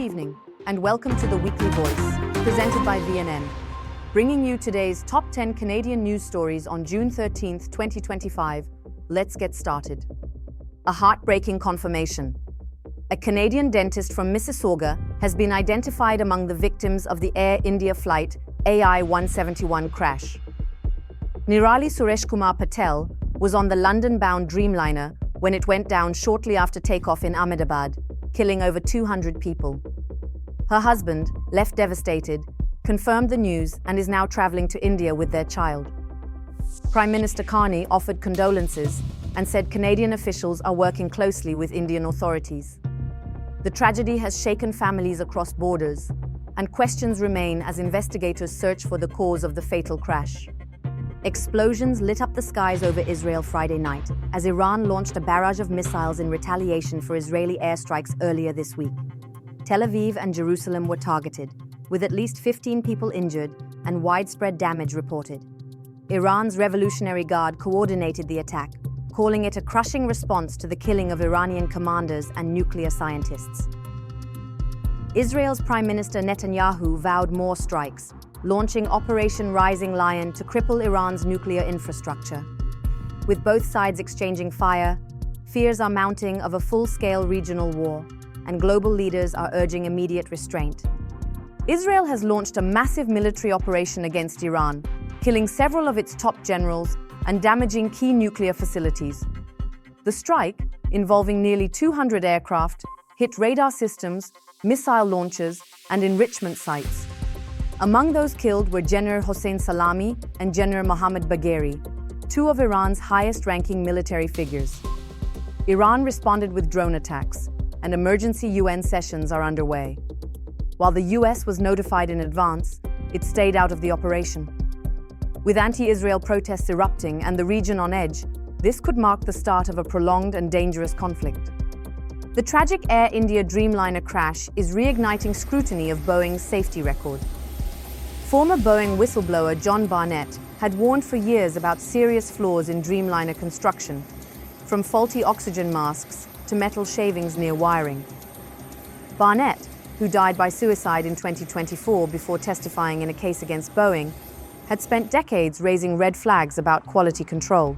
evening, and welcome to the Weekly Voice, presented by VNN, bringing you today's top 10 Canadian news stories on June 13, 2025. Let's get started. A heartbreaking confirmation. A Canadian dentist from Mississauga has been identified among the victims of the Air India flight AI-171 crash. Nirali Patel was on the London-bound Dreamliner when it went down shortly after takeoff in Ahmedabad, killing over 200 people. Her husband, left devastated, confirmed the news and is now traveling to India with their child. Prime Minister Carney offered condolences and said Canadian officials are working closely with Indian authorities. The tragedy has shaken families across borders, and questions remain as investigators search for the cause of the fatal crash. Explosions lit up the skies over Israel Friday night as Iran launched a barrage of missiles in retaliation for Israeli airstrikes earlier this week. Tel Aviv and Jerusalem were targeted, with at least 15 people injured and widespread damage reported. Iran's Revolutionary Guard coordinated the attack, calling it a crushing response to the killing of Iranian commanders and nuclear scientists. Israel's Prime Minister Netanyahu vowed more strikes, launching Operation Rising Lion to cripple Iran's nuclear infrastructure. With both sides exchanging fire, fears are mounting of a full-scale regional war, and global leaders are urging immediate restraint. Israel has launched a massive military operation against Iran, killing several of its top generals and damaging key nuclear facilities. The strike, involving nearly 200 aircraft, hit radar systems, missile launchers, and enrichment sites. Among those killed were General Hossein Salami and General Mohammad Bagheri, two of Iran's highest-ranking military figures. Iran responded with drone attacks, and emergency UN sessions are underway. While the US was notified in advance, it stayed out of the operation. With anti-Israel protests erupting and the region on edge, this could mark the start of a prolonged and dangerous conflict. The tragic Air India Dreamliner crash is reigniting scrutiny of Boeing's safety record. Former Boeing whistleblower John Barnett had warned for years about serious flaws in Dreamliner construction, from faulty oxygen masks to metal shavings near wiring. Barnett, who died by suicide in 2024 before testifying in a case against Boeing, had spent decades raising red flags about quality control.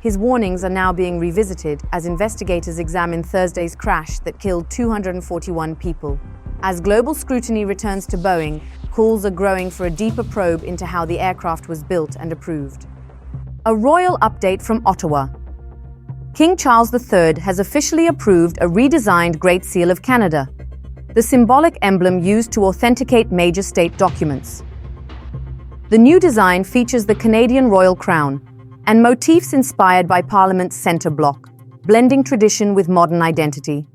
His warnings are now being revisited as investigators examine Thursday's crash that killed 241 people. As global scrutiny returns to Boeing, calls are growing for a deeper probe into how the aircraft was built and approved. A royal update from Ottawa. King Charles III has officially approved a redesigned Great Seal of Canada, the symbolic emblem used to authenticate major state documents. The new design features the Canadian royal crown and motifs inspired by Parliament's centre block, blending tradition with modern identity.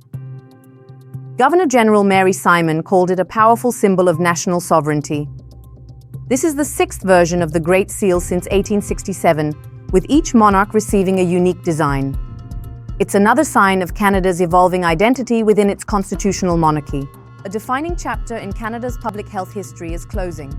Governor-General Mary Simon called it a powerful symbol of national sovereignty. This is the sixth version of the Great Seal since 1867, with each monarch receiving a unique design. It's another sign of Canada's evolving identity within its constitutional monarchy. A defining chapter in Canada's public health history is closing.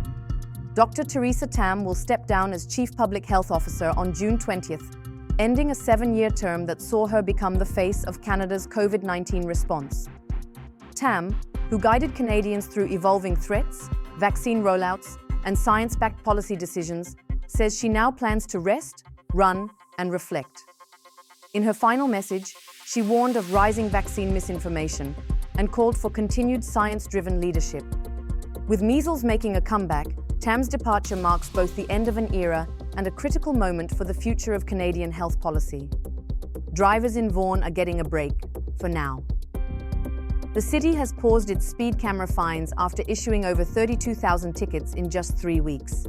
Dr. Theresa Tam will step down as Chief Public Health Officer on June 20th, ending a 7-year term that saw her become the face of Canada's COVID-19 response. Tam, who guided Canadians through evolving threats, vaccine rollouts, and science-backed policy decisions, says she now plans to rest, run, and reflect. In her final message, she warned of rising vaccine misinformation and called for continued science-driven leadership. With measles making a comeback, Tam's departure marks both the end of an era and a critical moment for the future of Canadian health policy. Drivers in Vaughan are getting a break, for now. The city has paused its speed camera fines after issuing over 32,000 tickets in just 3 weeks.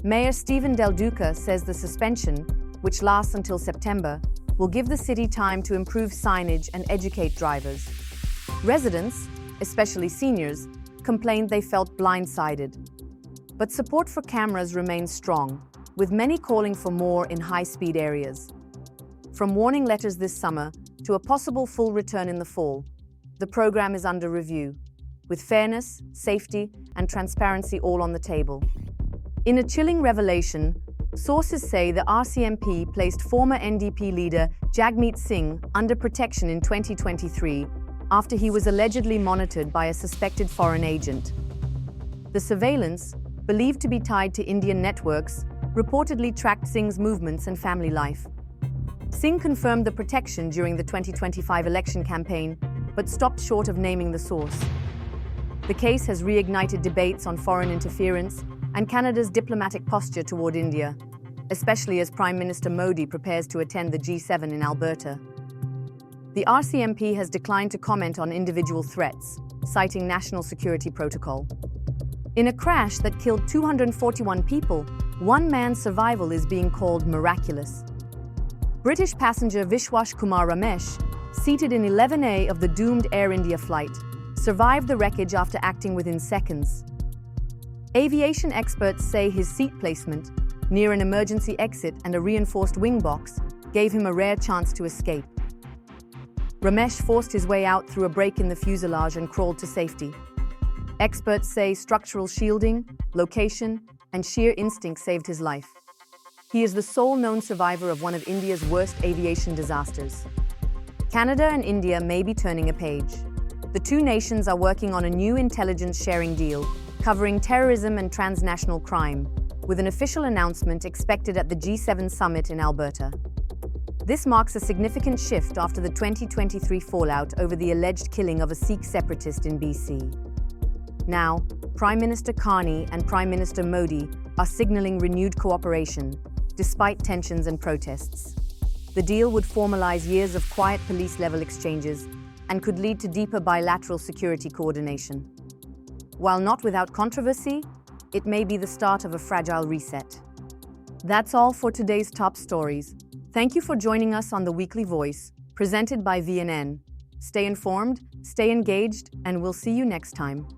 Mayor Stephen Del Duca says the suspension, which lasts until September, will give the city time to improve signage and educate drivers. Residents, especially seniors, complained they felt blindsided. But support for cameras remains strong, with many calling for more in high-speed areas. From warning letters this summer to a possible full return in the fall, the program is under review, with fairness, safety, and transparency all on the table. In a chilling revelation, sources say the RCMP placed former NDP leader Jagmeet Singh under protection in 2023 after he was allegedly monitored by a suspected foreign agent. The surveillance, believed to be tied to Indian networks, reportedly tracked Singh's movements and family life. Singh confirmed the protection during the 2025 election campaign, but stopped short of naming the source. The case has reignited debates on foreign interference and Canada's diplomatic posture toward India, especially as Prime Minister Modi prepares to attend the G7 in Alberta. The RCMP has declined to comment on individual threats, citing national security protocol. In a crash that killed 241 people, one man's survival is being called miraculous. British passenger Vishwash Kumar Ramesh, seated in 11A of the doomed Air India flight, survived the wreckage after acting within seconds. Aviation experts say his seat placement, near an emergency exit and a reinforced wing box, gave him a rare chance to escape. Ramesh forced his way out through a break in the fuselage and crawled to safety. Experts say structural shielding, location, and sheer instinct saved his life. He is the sole known survivor of one of India's worst aviation disasters. Canada and India may be turning a page. The two nations are working on a new intelligence sharing deal covering terrorism and transnational crime, with an official announcement expected at the G7 summit in Alberta. This marks a significant shift after the 2023 fallout over the alleged killing of a Sikh separatist in BC. Now, Prime Minister Carney and Prime Minister Modi are signaling renewed cooperation, despite tensions and protests. The deal would formalize years of quiet police-level exchanges and could lead to deeper bilateral security coordination. While not without controversy, it may be the start of a fragile reset. That's all for today's top stories. Thank you for joining us on The Weekly Voice, presented by VNN. Stay informed, stay engaged, and we'll see you next time.